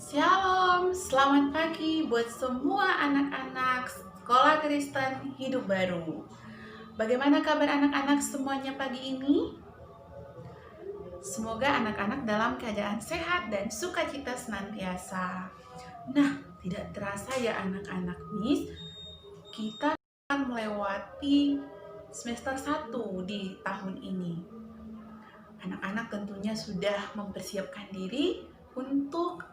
Shalom, selamat pagi buat semua anak-anak Sekolah Kristen Hidup Baru. Bagaimana kabar anak-anak semuanya pagi ini? Semoga anak-anak dalam keadaan sehat dan sukacita senantiasa. Nah, tidak terasa ya anak-anak Miss, kita akan melewati semester 1 di tahun ini. Anak-anak tentunya sudah mempersiapkan diri untuk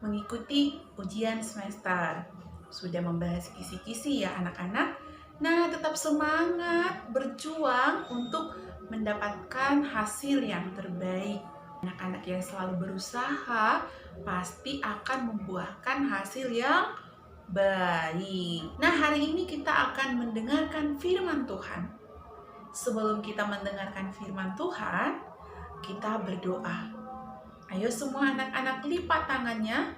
mengikuti ujian semester. Sudah membahas kisi-kisi ya anak-anak. Nah, tetap semangat berjuang untuk mendapatkan hasil yang terbaik. Anak-anak yang selalu berusaha pasti akan membuahkan hasil yang baik. Nah, hari ini kita akan mendengarkan firman Tuhan. Sebelum kita mendengarkan firman Tuhan, kita berdoa. Ayo semua anak-anak lipat tangannya,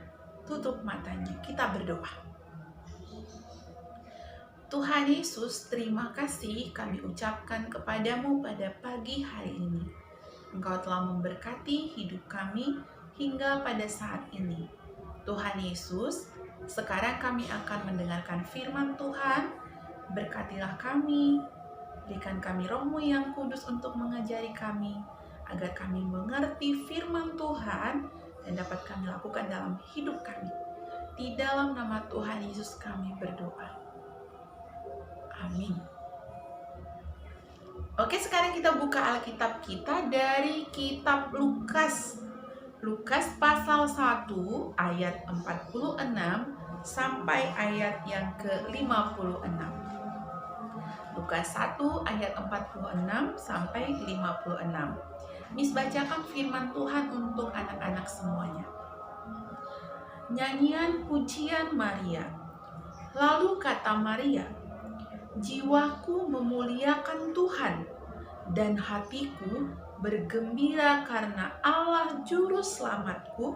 tutup matanya, kita berdoa. Tuhan Yesus, terima kasih kami ucapkan kepadamu pada pagi hari ini. Engkau telah memberkati hidup kami hingga pada saat ini. Tuhan Yesus, sekarang kami akan mendengarkan firman Tuhan. Berkatilah kami, berikan kami Roh-Mu yang kudus untuk mengajari kami, agar kami mengerti firman Tuhan dan dapat kami lakukan dalam hidup kami. Di dalam nama Tuhan Yesus kami berdoa. Amin. Oke, sekarang kita buka Alkitab kita dari kitab Lukas. Lukas pasal 1 ayat 46 sampai ayat yang ke-56. Lukas 1 ayat 46 sampai 56. Miss bacakan firman Tuhan untuk anak-anak semuanya. Nyanyian pujian Maria. Lalu kata Maria, jiwaku memuliakan Tuhan dan hatiku bergembira karena Allah juru selamatku,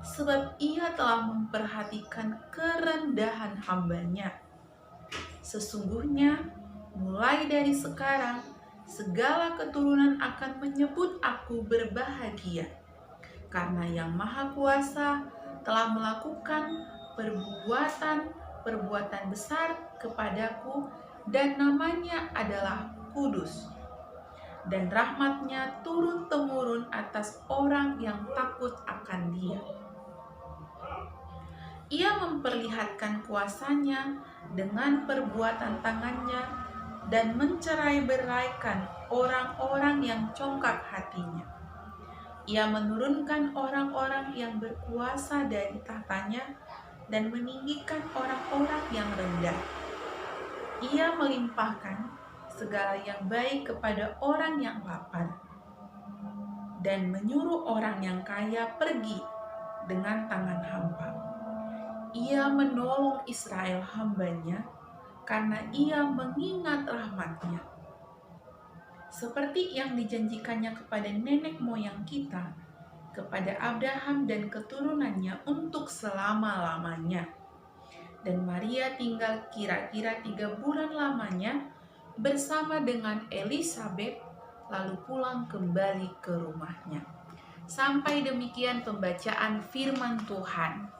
sebab ia telah memperhatikan kerendahan hamba-Nya. Sesungguhnya mulai dari sekarang segala keturunan akan menyebut aku berbahagia, karena Yang Maha Kuasa telah melakukan perbuatan besar kepadaku, dan namanya adalah kudus. Dan rahmat-Nya turun-temurun atas orang yang takut akan Dia. Ia memperlihatkan kuasa-Nya dengan perbuatan tangan-Nya dan mencerai-beraikan orang-orang yang congkak hatinya. Ia menurunkan orang-orang yang berkuasa dari tahtanya dan meninggikan orang-orang yang rendah. Ia melimpahkan segala yang baik kepada orang yang lapar dan menyuruh orang yang kaya pergi dengan tangan hampa. Ia menolong Israel hamba-Nya karena ia mengingat rahmat-Nya, seperti yang dijanjikannya kepada nenek moyang kita, kepada Abraham dan keturunannya untuk selama-lamanya. Dan Maria tinggal kira-kira 3 bulan lamanya bersama dengan Elisabet, lalu pulang kembali ke rumahnya. Sampai demikian pembacaan firman Tuhan.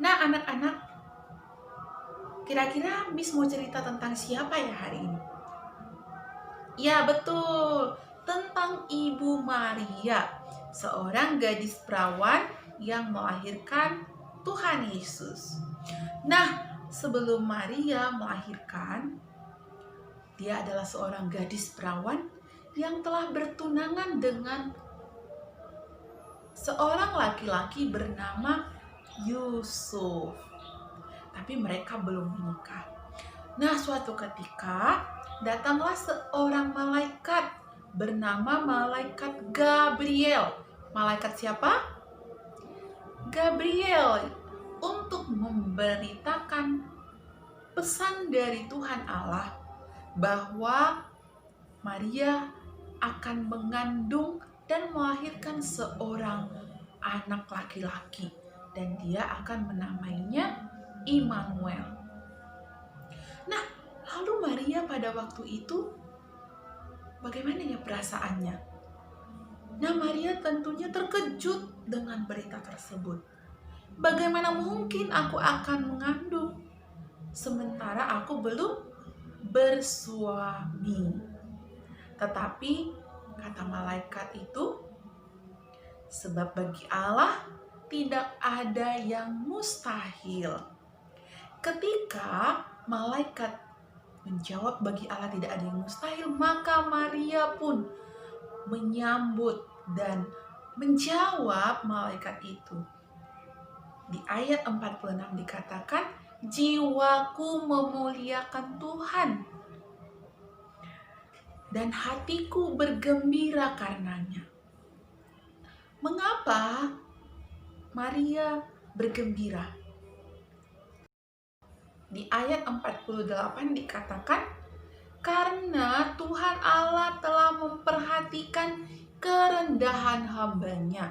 Nah anak-anak, kira-kira Miss mau cerita tentang siapa ya hari ini? Ya betul, tentang Ibu Maria, seorang gadis perawan yang melahirkan Tuhan Yesus. Nah, sebelum Maria melahirkan, dia adalah seorang gadis perawan yang telah bertunangan dengan seorang laki-laki bernama Yusuf. Tapi mereka belum menikah. Nah, suatu ketika datanglah seorang malaikat bernama malaikat Gabriel. Malaikat siapa? Gabriel, untuk memberitakan pesan dari Tuhan Allah bahwa Maria akan mengandung dan melahirkan seorang anak laki-laki, dan dia akan menamainya Immanuel. Nah, lalu Maria pada waktu itu bagaimana ya perasaannya? Nah, Maria tentunya terkejut dengan berita tersebut. Bagaimana mungkin aku akan mengandung sementara aku belum bersuami? Tetapi kata malaikat itu, sebab bagi Allah tidak ada yang mustahil. Ketika malaikat menjawab bagi Allah tidak ada yang mustahil, maka Maria pun menyambut dan menjawab malaikat itu. Di ayat 46 dikatakan, jiwaku memuliakan Tuhan dan hatiku bergembira karenanya. Mengapa Maria bergembira? Di ayat 48 dikatakan, karena Tuhan Allah telah memperhatikan kerendahan hamba-Nya.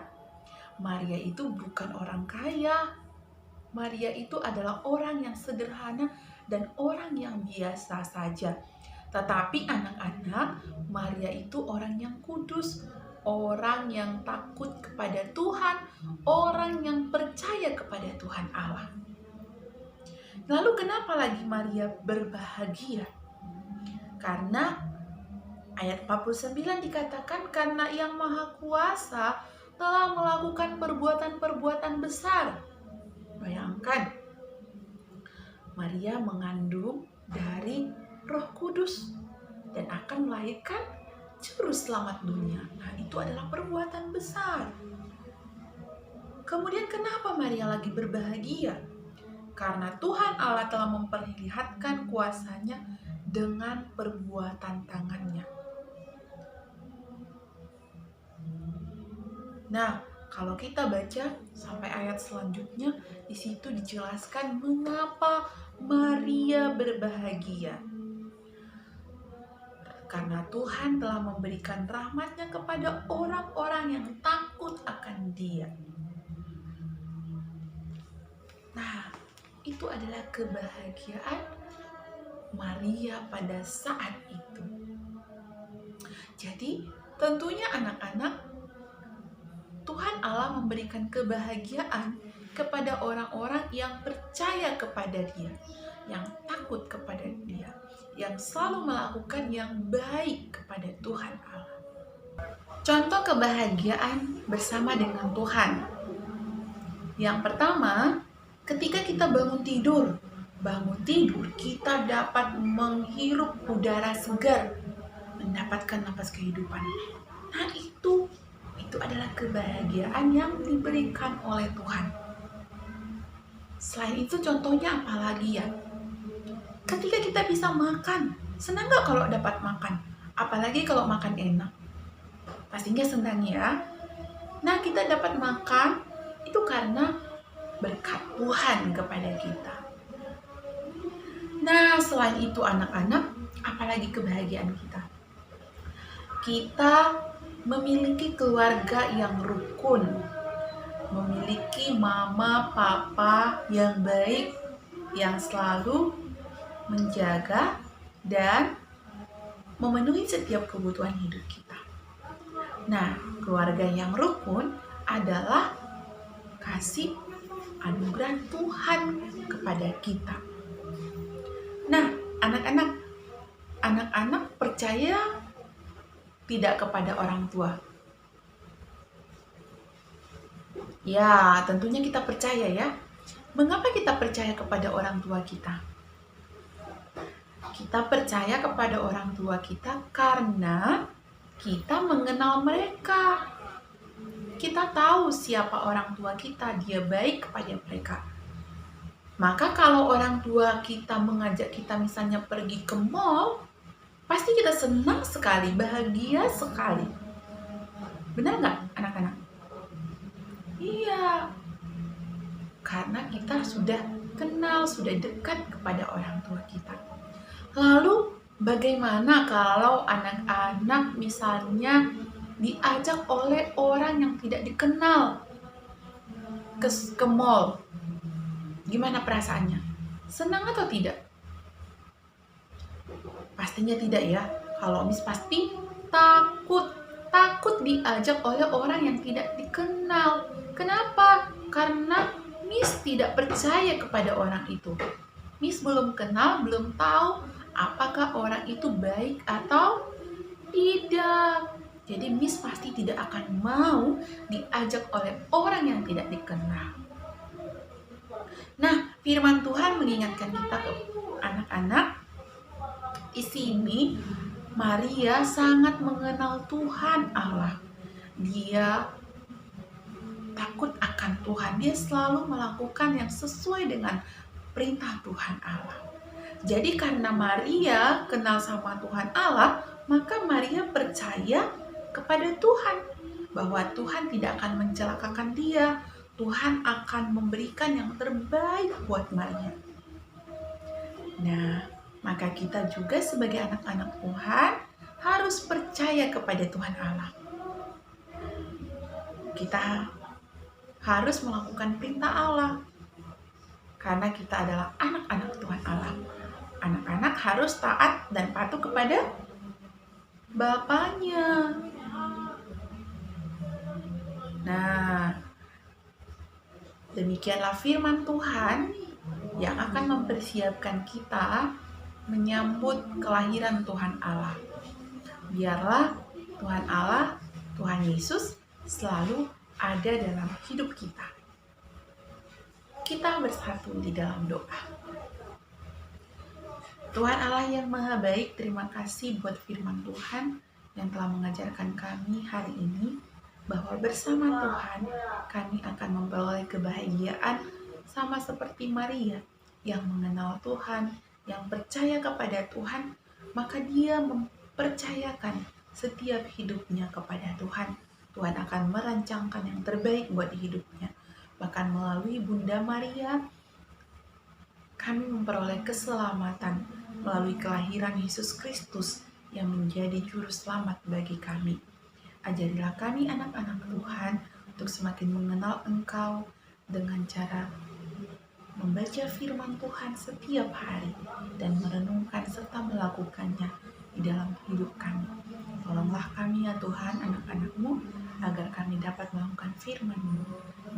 Maria itu bukan orang kaya. Maria itu adalah orang yang sederhana dan orang yang biasa saja. Tetapi anak-anak, Maria itu orang yang kudus, orang yang takut kepada Tuhan, orang yang percaya kepada Tuhan Allah. Lalu kenapa lagi Maria berbahagia? Karena ayat 49 dikatakan, karena Yang Maha Kuasa telah melakukan perbuatan-perbuatan besar. Bayangkan, Maria mengandung dari Roh Kudus dan akan melahirkan juru selamat dunia. Nah, itu adalah perbuatan besar. Kemudian kenapa Maria lagi berbahagia? Karena Tuhan Allah telah memperlihatkan kuasa-Nya dengan perbuatan tangan-Nya. Nah, kalau kita baca sampai ayat selanjutnya, di situ dijelaskan mengapa Maria berbahagia. Karena Tuhan telah memberikan rahmat-Nya kepada orang-orang yang takut akan Dia. Nah, itu adalah kebahagiaan Maria pada saat itu. Jadi, tentunya anak-anak, Tuhan Allah memberikan kebahagiaan kepada orang-orang yang percaya kepada Dia, yang takut kepada Dia, yang selalu melakukan yang baik kepada Tuhan Allah. Contoh kebahagiaan bersama dengan Tuhan. Yang pertama, ketika kita bangun tidur kita dapat menghirup udara segar, mendapatkan napas kehidupan. Nah, itu adalah kebahagiaan yang diberikan oleh Tuhan. Selain itu, contohnya apa lagi ya? Ketika kita bisa makan, senang gak kalau dapat makan? Apalagi kalau makan enak. Pastinya senang ya. Nah, kita dapat makan itu karena berkat Tuhan kepada kita. Nah, selain itu anak-anak, apalagi kebahagiaan kita? Kita memiliki keluarga yang rukun, memiliki mama, papa yang baik, yang selalu menjaga dan memenuhi setiap kebutuhan hidup kita. Nah, keluarga yang rukun adalah kasih anugerah Tuhan kepada kita. Nah, anak-anak percaya tidak kepada orang tua? Ya, tentunya kita percaya ya. Mengapa kita percaya kepada orang tua kita? Kita percaya kepada orang tua kita karena kita mengenal mereka. Kita tahu siapa orang tua kita, dia baik kepada mereka. Maka kalau orang tua kita mengajak kita misalnya pergi ke mall, pasti kita senang sekali, bahagia sekali. Benar nggak anak-anak? Iya, karena kita sudah kenal, sudah dekat kepada orang tua kita. Lalu bagaimana kalau anak-anak misalnya diajak oleh orang yang tidak dikenal ke mall? Gimana perasaannya? Senang atau tidak? Pastinya tidak ya. Kalau Miss pasti takut diajak oleh orang yang tidak dikenal. Kenapa? Karena Miss tidak percaya kepada orang itu. Miss belum kenal, belum tahu apakah orang itu baik atau tidak. Jadi Miss pasti tidak akan mau diajak oleh orang yang tidak dikenal. Nah, firman Tuhan mengingatkan kita ke anak-anak, di sini Maria sangat mengenal Tuhan Allah. Dia takut akan Tuhan. Dia selalu melakukan yang sesuai dengan perintah Tuhan Allah. Jadi karena Maria kenal sama Tuhan Allah, maka Maria percaya kepada Tuhan bahwa Tuhan tidak akan mencelakakan dia. Tuhan akan memberikan yang terbaik buat Maria. Nah, maka kita juga sebagai anak-anak Tuhan harus percaya kepada Tuhan Allah. Kita harus melakukan perintah Allah karena kita adalah anak-anak Tuhan Allah. Anak-anak harus taat dan patuh kepada bapaknya. Nah, demikianlah firman Tuhan yang akan mempersiapkan kita menyambut kelahiran Tuhan Allah. Biarlah Tuhan Allah, Tuhan Yesus selalu ada dalam hidup kita. Kita bersatu di dalam doa. Tuhan Allah yang Maha Baik, terima kasih buat firman Tuhan yang telah mengajarkan kami hari ini bahwa bersama Tuhan kami akan memperoleh kebahagiaan sama seperti Maria yang mengenal Tuhan, yang percaya kepada Tuhan, maka dia mempercayakan setiap hidupnya kepada Tuhan. Tuhan akan merancangkan yang terbaik buat hidupnya. Bahkan melalui Bunda Maria, kami memperoleh keselamatan melalui kelahiran Yesus Kristus yang menjadi juru selamat bagi kami. Ajarilah kami anak-anak Tuhan untuk semakin mengenal Engkau dengan cara membaca firman Tuhan setiap hari dan merenungkan serta melakukannya di dalam hidup kami. Tolonglah kami ya Tuhan, anak-anak-Mu, agar kami dapat melakukan firman-Mu.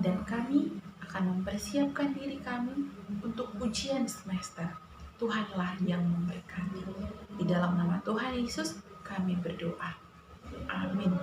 Dan kami akan mempersiapkan diri kami untuk ujian semester. Tuhanlah yang memberkati. Di dalam nama Tuhan Yesus kami berdoa. Amin.